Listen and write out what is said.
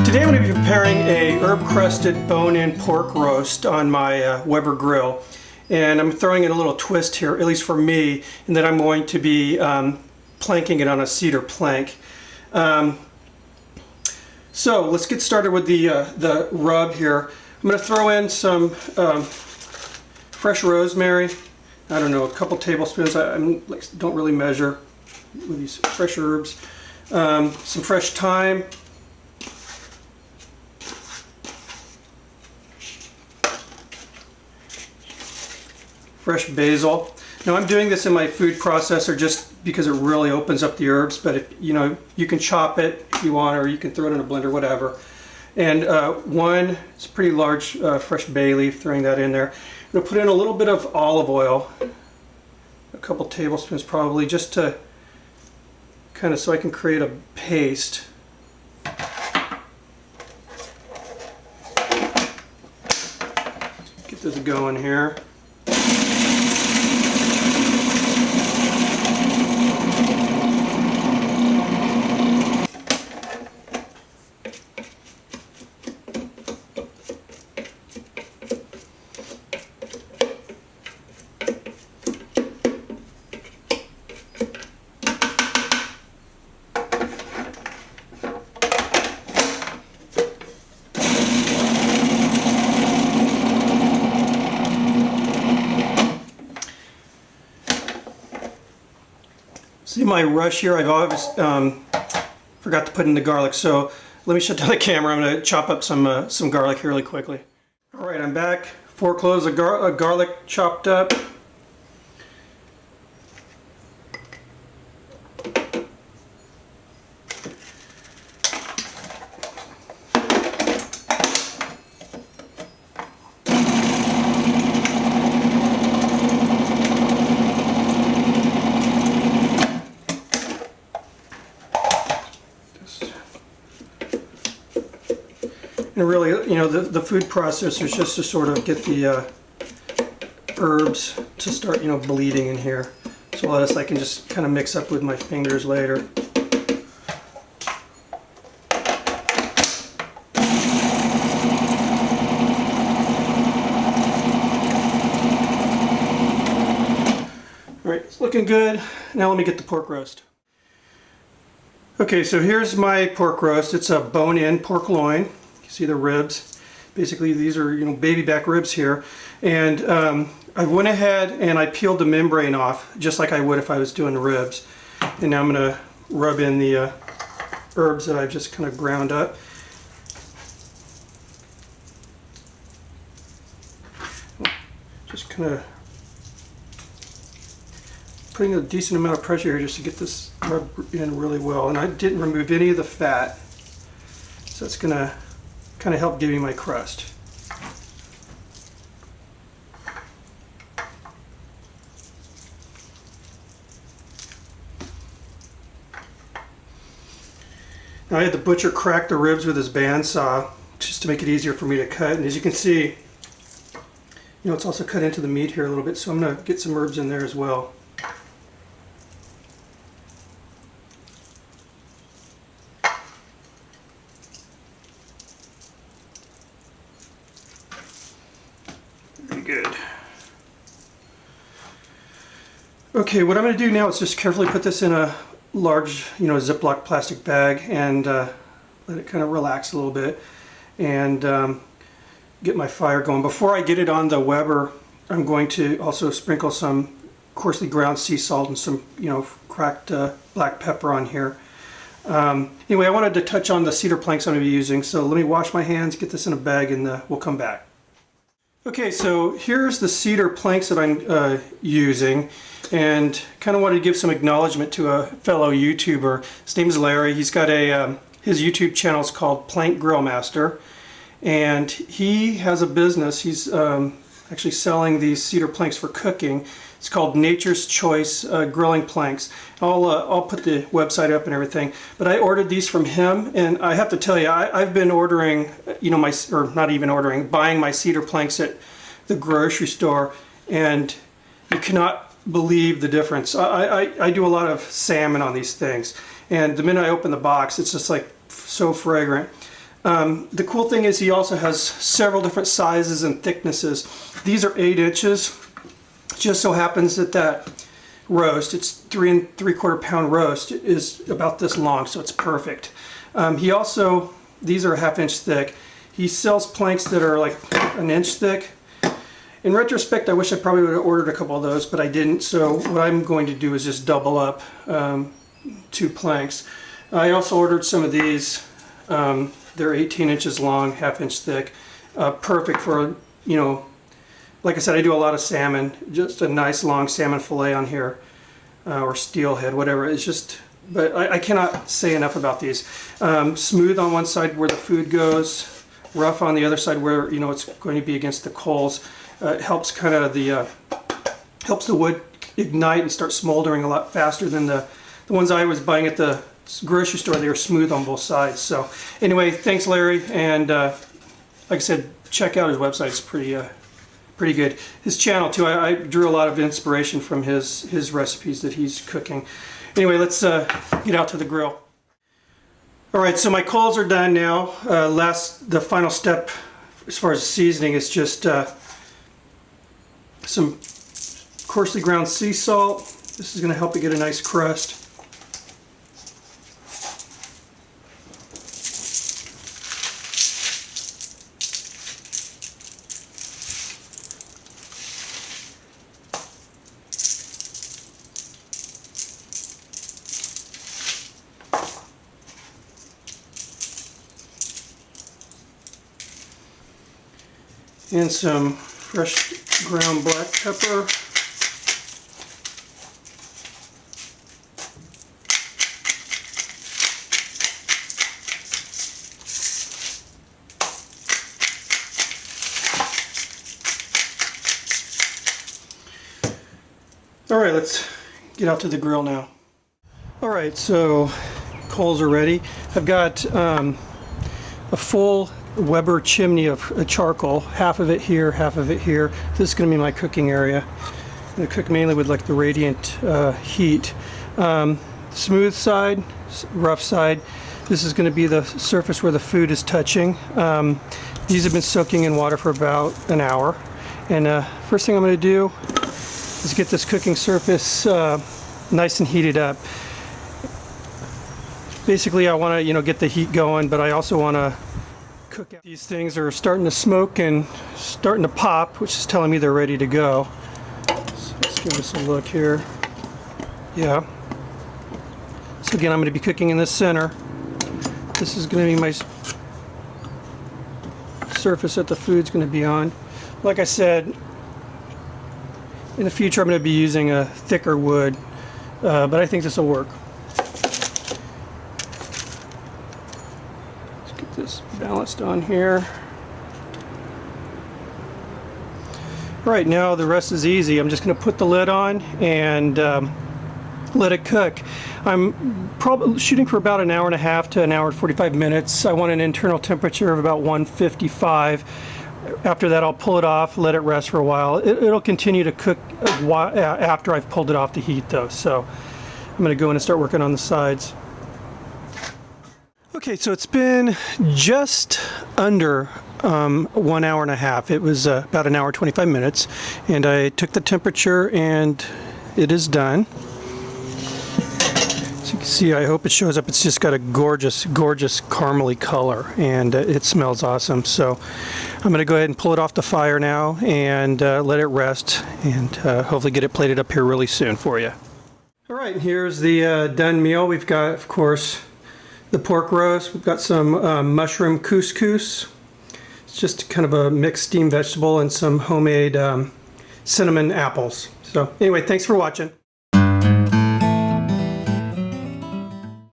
Today I'm going to be preparing a herb-crusted bone-in pork roast on my Weber grill, and I'm throwing in a little twist here, at least for me, in that I'm going to be planking it on a cedar plank. So let's get started with the rub here. I'm going to throw in some fresh rosemary. I don't know, a couple tablespoons. I don't really measure with these fresh herbs. Some fresh thyme. Fresh basil. Now I'm doing this in my food processor just because it really opens up the herbs, but if, you can chop it if you want, or you can throw it in a blender, whatever. And it's a pretty large fresh bay leaf, throwing that in there. I'm going to put in a little bit of olive oil, a couple tablespoons probably, just to kind of so I can create a paste. Get this going here. See my rush here, I've always forgot to put in the garlic, so let me shut down the camera. I'm going to chop up some garlic here really quickly. Alright, I'm back. 4 cloves of garlic chopped up. And really, the food processor is just to sort of get the herbs to start, bleeding in here. So a lot of this I can just kind of mix up with my fingers later. Alright, it's looking good. Now let me get the pork roast. Okay, so here's my pork roast. It's a bone-in pork loin. You see the ribs. Basically these are baby back ribs here, and I went ahead and I peeled the membrane off just like I would if I was doing the ribs. And now I'm going to rub in the herbs that I've just kind of ground up. Just kind of putting a decent amount of pressure here just to get this rubbed in really well. And I didn't remove any of the fat, so it's going to kind of help give me my crust. Now I had the butcher crack the ribs with his bandsaw just to make it easier for me to cut, and as you can see, it's also cut into the meat here a little bit, so I'm going to get some herbs in there as well. Good. Okay, what I'm going to do now is just carefully put this in a large, Ziploc plastic bag and let it kind of relax a little bit, and get my fire going. Before I get it on the Weber, I'm going to also sprinkle some coarsely ground sea salt and some, cracked black pepper on here. Anyway, I wanted to touch on the cedar planks I'm going to be using, so let me wash my hands, get this in a bag, and we'll come back. Okay, so here's the cedar planks that I'm using, and kind of wanted to give some acknowledgement to a fellow YouTuber. His name is Larry. He's got his YouTube channel is called Plank Grill Master, and he has a business. He's actually selling these cedar planks for cooking. It's called Nature's Choice Grilling Planks. I'll put the website up and everything. But I ordered these from him, and I have to tell you, I've been ordering, buying my cedar planks at the grocery store, and you cannot believe the difference. I do a lot of salmon on these things, and the minute I open the box, it's just like so fragrant. The cool thing is he also has several different sizes and thicknesses. These are 8 inches. Just so happens that that roast, it's 3 3/4 pound roast, is about this long, so it's perfect. He also, these are a 1/2 inch thick. He sells planks that are like 1 inch thick. In retrospect, I wish I probably would have ordered a couple of those, but I didn't. So what I'm going to do is just double up 2 planks. I also ordered some of these. They're 18 inches long, 1/2 inch thick. Perfect for, you know, like I said, I do a lot of salmon. Just a nice long salmon fillet on here, or steelhead, whatever. It's just, but I cannot say enough about these. Smooth on one side where the food goes, rough on the other side where, you know, it's going to be against the coals. It helps kind of helps the wood ignite and start smoldering a lot faster than the ones I was buying at the grocery store. They were smooth on both sides. So anyway, thanks Larry, and like I said, check out his website. It's pretty good. His channel too, I drew a lot of inspiration from his recipes that he's cooking. Anyway, let's get out to the grill. Alright, so my coals are done now. The final step as far as seasoning is just some coarsely ground sea salt. This is going to help it get a nice crust. And some fresh ground black pepper. All right, let's get out to the grill now. All right, so coals are ready. I've got a full Weber chimney of charcoal, half of it here, half of it here. This is going to be my cooking area. I'm going to cook mainly with like the radiant heat. Smooth side, rough side. This is going to be the surface where the food is touching. These have been soaking in water for about an hour. And first thing I'm going to do is get this cooking surface nice and heated up. Basically, I want to, you know, get the heat going, but I also want to cook out. These things are starting to smoke and starting to pop, which is telling me they're ready to go. So let's give this a look here. Yeah. So again, I'm going to be cooking in the center. This is going to be my surface that the food's going to be on. Like I said, in the future I'm going to be using a thicker wood, but I think this will work. This balanced on here. Right now the rest is easy. I'm just going to put the lid on and let it cook. I'm probably shooting for about an hour and a half to an hour and 45 minutes. I want an internal temperature of about 155. After that I'll pull it off, let it rest for a while. It'll continue to cook after I've pulled it off the heat though. So I'm going to go in and start working on the sides. Okay, so it's been just under 1 hour and a half. It was about an hour 25 minutes, and I took the temperature and it is done. So you can see, I hope it shows up. It's just got a gorgeous caramely color, and it smells awesome. So I'm going to go ahead and pull it off the fire now and let it rest, and hopefully get it plated up here really soon for you. All right, and here's the done meal. We've got, of course, the pork roast. We've got some mushroom couscous. It's just kind of a mixed steamed vegetable, and some homemade cinnamon apples. So anyway, thanks for watching.